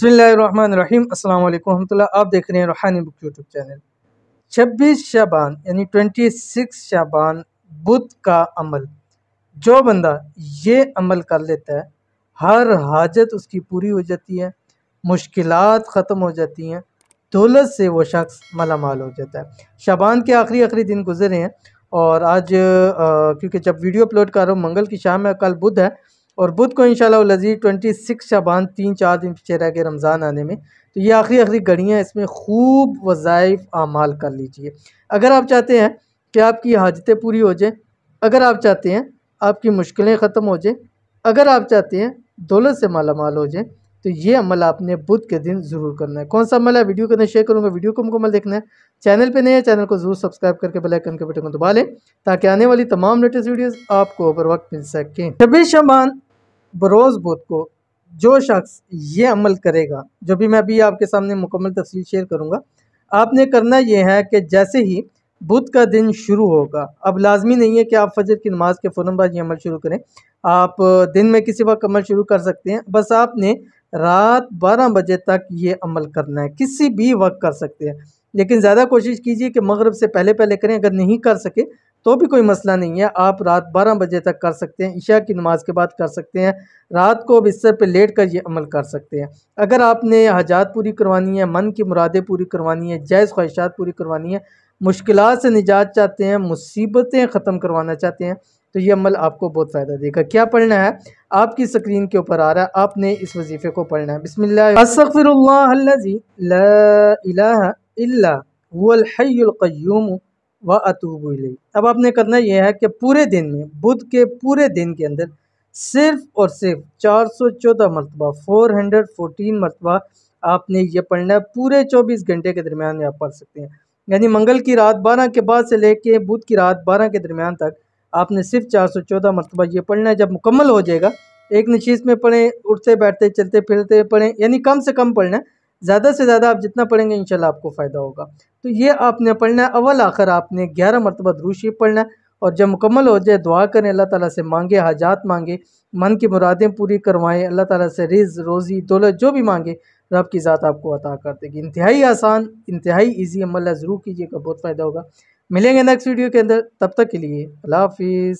बिस्मिल्लाहिर्रहमानिर्रहीम अस्सलाम वालेकुम रहमतुल्लाह। आप देख रहे हैं रूहानी बुक यूट्यूब चैनल। 26 शाबान यानी 26 शाबान बुध का अमल, जो बंदा ये अमल कर लेता है हर हाजत उसकी पूरी हो जाती है, मुश्किलात ख़त्म हो जाती हैं, दौलत से वो शख्स मालामाल हो जाता है। शाबान के आखिरी आखिरी दिन गुजरे हैं और आज क्योंकि जब वीडियो अपलोड कर रहा हूँ मंगल की शाम है, कल बुध है और बुध को इंशाल्लाह लज़ीज़ 26 शाबान 3-4 दिन पीछे रह गए रमज़ान आने में। तो ये आखिरी आखिरी घड़ियाँ, इसमें खूब वज़ाइफ आमाल कर लीजिए। अगर आप चाहते हैं कि आपकी हाजतें पूरी हो जाएँ, अगर आप चाहते हैं आपकी मुश्किलें ख़त्म हो जाएँ, अगर आप चाहते हैं दौलत से मालामाल हो जाएँ, तो ये अमल आपने बुध के दिन ज़रूर करना है। कौन सा अमल है वीडियो के अंदर शेयर करूँगा, वीडियो को मुकम्मल देखना है। चैनल पे नए हैं, चैनल को ज़रूर सब्सक्राइब करके बेल आइकन के बटन को दबा लें ताकि आने वाली तमाम लेटेस्ट वीडियोस आपको बर वक्त मिल सकें। 26 शाबान बरोज़ बुध को जो शख्स ये अमल करेगा, जो भी मैं अभी आपके सामने मुकम्मल तफसील शेयर करूँगा, आपने करना ये है कि जैसे ही बुध का दिन शुरू होगा, अब लाजमी नहीं है कि आप फजर की नमाज के फ़ौरन बाद ये अमल शुरू करें, आप दिन में किसी वक्त अमल शुरू कर सकते हैं। बस आपने रात 12 बजे तक ये अमल करना है, किसी भी वक्त कर सकते हैं, लेकिन ज़्यादा कोशिश कीजिए कि मगरिब से पहले पहले करें। अगर नहीं कर सके तो भी कोई मसला नहीं है, आप रात 12 बजे तक कर सकते हैं, इशा की नमाज के बाद कर सकते हैं, रात को बिस्तर पे लेट कर ये अमल कर सकते हैं। अगर आपने हाजात पूरी करवानी है, मन की मुरादें पूरी करवानी है, जायज़ ख्वाहिशात पूरी करवानी है, मुश्किलात से निजात चाहते हैं, मुसीबतें ख़त्म करवाना चाहते हैं, तो ये अमल आपको बहुत फ़ायदा देगा। क्या पढ़ना है, आपकी स्क्रीन के ऊपर आ रहा है, आपने इस वजीफ़े को पढ़ना है। बिस्मिल्लाह अस्तग़फिरुल्लाहल्लज़ी ला इलाहा इल्ला हुवल हय्युल क़य्यूम व अतूबु इलैह। अब आपने करना यह है कि पूरे दिन में, बुध के पूरे दिन के अंदर सिर्फ़ और सिर्फ 414 मरतबा 414 मरतबा आपने ये पढ़ना है। पूरे 24 घंटे के दरमियान में आप पढ़ सकते हैं, यानी मंगल की रात 12 के बाद से लेके बुध की रात 12 के दरमियान तक आपने सिर्फ 414 मरतबा ये पढ़ना है। जब मुकम्मल हो जाएगा, एक नशीस में पढ़ें, उठते बैठते चलते फिरते पढ़ें, यानी कम से कम पढ़ना है, ज़्यादा से ज़्यादा आप जितना पढ़ेंगे इंशाल्लाह आपको फ़ायदा होगा। तो ये आपने पढ़ना है, अव्वल आखिर आपने 11 मरतबा दुरूद शरीफ पढ़ना है और जब मुकम्मल हो जाए दुआ करें, अल्लाह ताला से मांगे, हाजात मांगे, मन की मुरादें पूरी करवाएं, अल्लाह ताला से रिज़्क़, रोज़ी, दौलत जो भी मांगे रब की ज़ात आपको अता कर देगी। इंतहाई आसान, इंतहाई ईजी अमल है, ज़रूर कीजिएगा, बहुत फ़ायदा होगा। मिलेंगे नेक्स्ट वीडियो के अंदर, तब तक के लिए अल्लाह हाफ़िज़।